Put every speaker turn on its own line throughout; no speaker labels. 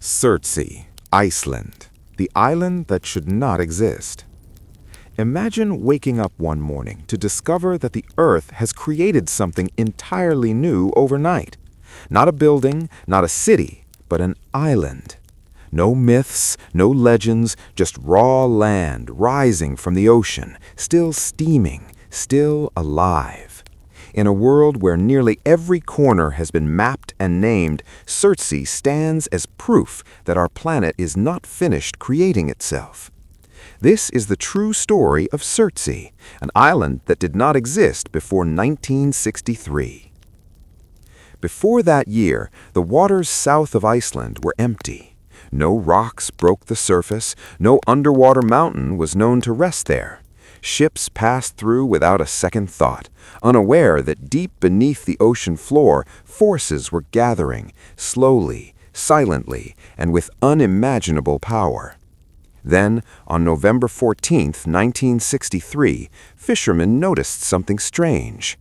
Surtsey, Iceland, the island that should not exist. Imagine waking up one morning to discover that the Earth has created something entirely new overnight. Not a building, not a city, but an island. No myths, no legends, just raw land rising from the ocean, still steaming, still alive. In a world where nearly every corner has been mapped and named, Surtsey stands as proof that our planet is not finished creating itself. This is the true story of Surtsey, an island that did not exist before 1963. Before that year, the waters south of Iceland were empty. No rocks broke the surface, no underwater mountain was known to rest there. Ships passed through without a second thought, unaware that deep beneath the ocean floor, forces were gathering, slowly, silently, and with unimaginable power. Then, on November 14, 1963, fishermen noticed something strange.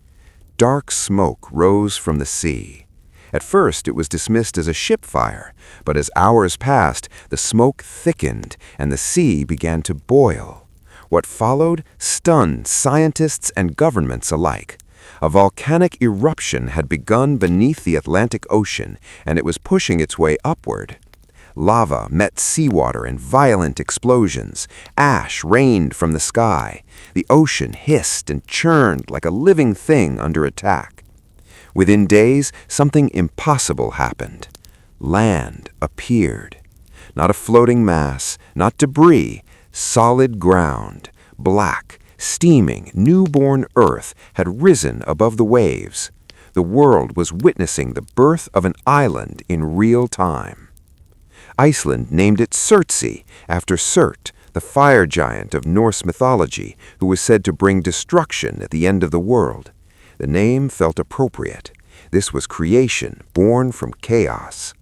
Dark smoke rose from the sea. At first, it was dismissed as a ship fire, but as hours passed, the smoke thickened and the sea began to boil. What followed stunned scientists and governments alike. A volcanic eruption had begun beneath the Atlantic Ocean, and it was pushing its way upward. Lava met seawater in violent explosions. Ash rained from the sky. The ocean hissed and churned like a living thing under attack. Within days, something impossible happened. Land appeared. Not a floating mass, not debris, solid ground, black, steaming, newborn earth had risen above the waves. The world was witnessing the birth of an island in real time. Iceland named it Surtsey after Surt, the fire giant of Norse mythology, who was said to bring destruction at the end of the world. The name felt appropriate. This was creation born from chaos.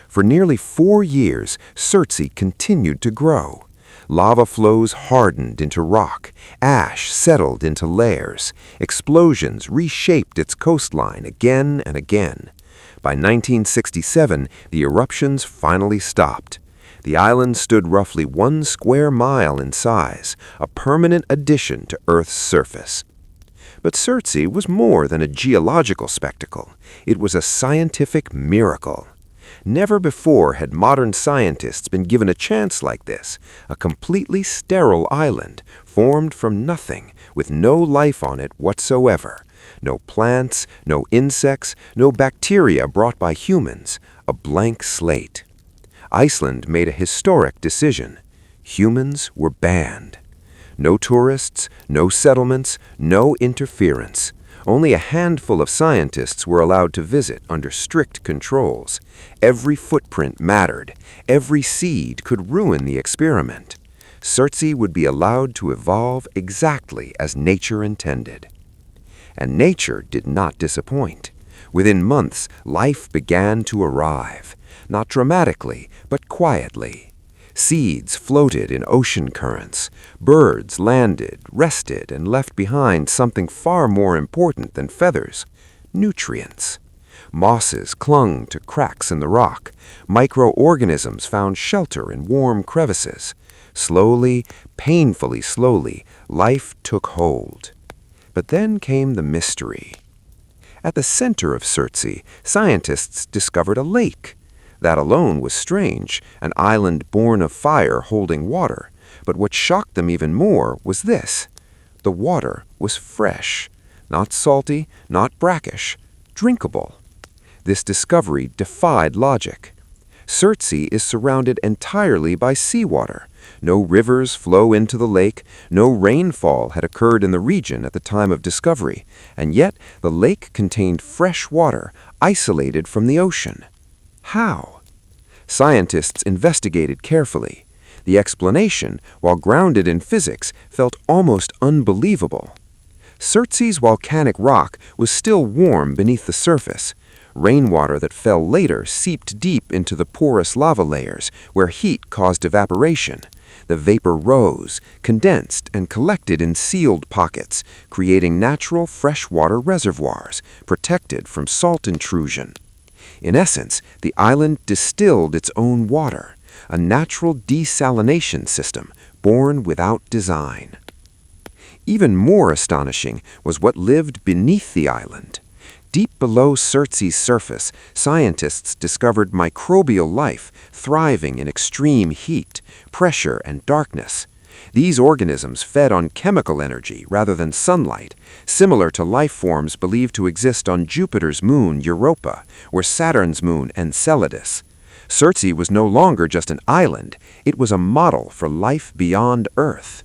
For nearly 4 years, Surtsey continued to grow. Lava flows hardened into rock, ash settled into layers, explosions reshaped its coastline again and again. By 1967, the eruptions finally stopped. The island stood roughly 1 square mile in size, a permanent addition to Earth's surface. But Surtsey was more than a geological spectacle. It was a scientific miracle. Never before had modern scientists been given a chance like this, a completely sterile island, formed from nothing, with no life on it whatsoever. No plants, no insects, no bacteria brought by humans, a blank slate. Iceland made a historic decision. Humans were banned. No tourists, no settlements, no interference. Only a handful of scientists were allowed to visit under strict controls. Every footprint mattered. Every seed could ruin the experiment. Surtsey would be allowed to evolve exactly as nature intended. And nature did not disappoint. Within months, life began to arrive. Not dramatically, but quietly. Seeds floated in ocean currents. Birds landed, rested, and left behind something far more important than feathers: nutrients. Mosses clung to cracks in the rock. Microorganisms found shelter in warm crevices. Slowly, painfully slowly, life took hold. But then came the mystery. At the center of Surtsey, scientists discovered a lake. That alone was strange, an island born of fire holding water. But what shocked them even more was this. The water was fresh, not salty, not brackish, drinkable. This discovery defied logic. Surtsey is surrounded entirely by seawater. No rivers flow into the lake, no rainfall had occurred in the region at the time of discovery, and yet the lake contained fresh water, isolated from the ocean. How? Scientists investigated carefully. The explanation, while grounded in physics, felt almost unbelievable. Surtsey's volcanic rock was still warm beneath the surface. Rainwater that fell later seeped deep into the porous lava layers, where heat caused evaporation. The vapor rose, condensed, and collected in sealed pockets, creating natural freshwater reservoirs, protected from salt intrusion.
In essence, the island distilled its own water, a natural desalination system born without design. Even more astonishing was what lived beneath the island. Deep below Surtsey's surface, scientists discovered microbial life thriving in extreme heat, pressure, and darkness. These organisms fed on chemical energy rather than sunlight, similar to life forms believed to exist on Jupiter's moon Europa or Saturn's moon Enceladus. Surtsey was no longer just an island, it was a model for life beyond Earth.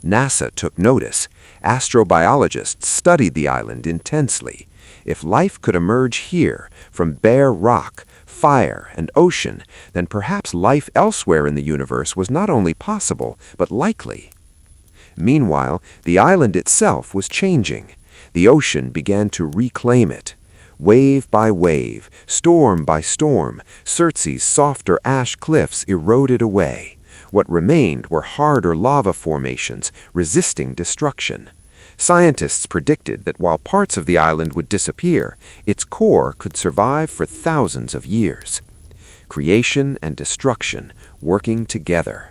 NASA took notice. Astrobiologists studied the island intensely. If life could emerge here from bare rock, fire, and ocean, then perhaps life elsewhere in the universe was not only possible, but likely. Meanwhile, the island itself was changing. The ocean began to reclaim it. Wave by wave, storm by storm, Surtsey's softer ash cliffs eroded away. What remained were harder lava formations resisting destruction. Scientists predicted that while parts of the island would disappear, its core could survive for thousands of years. Creation and destruction working together.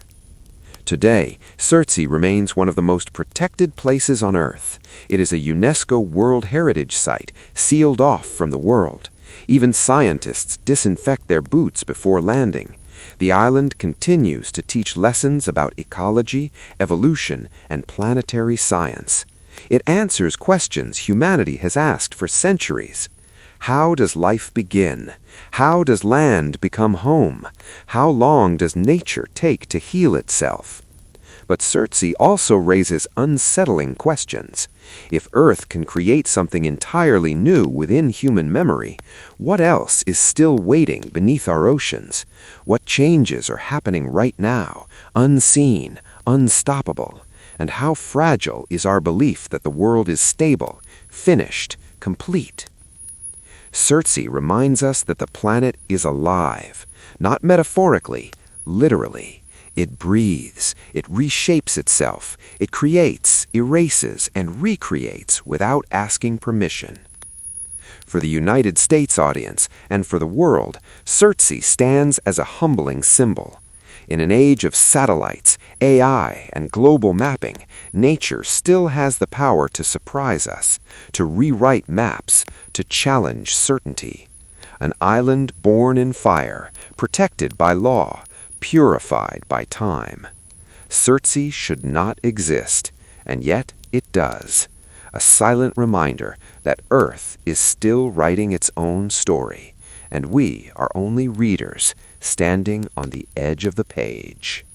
Today, Surtsey remains one of the most protected places on Earth. It is a UNESCO World Heritage Site, sealed off from the world. Even scientists disinfect their boots before landing. The island continues to teach lessons about ecology, evolution, and planetary science. It answers questions humanity has asked for centuries. How does life begin? How does land become home? How long does nature take to heal itself? But Surtsey also raises unsettling questions. If Earth can create something entirely new within human memory, what else is still waiting beneath our oceans? What changes are happening right now, unseen, unstoppable? And how fragile is our belief that the world is stable, finished, complete? Surtsey reminds us that the planet is alive, not metaphorically, literally. It breathes, it reshapes itself, it creates, erases, and recreates without asking permission. For the United States audience and for the world, Surtsey stands as a humbling symbol. In an age of satellites, AI, and global mapping, nature still has the power to surprise us, to rewrite maps, to challenge certainty. An island born in fire, protected by law, purified by time. Surtsey should not exist, and yet it does. A silent reminder that Earth is still writing its own story, and we are only readers standing on the edge of the page.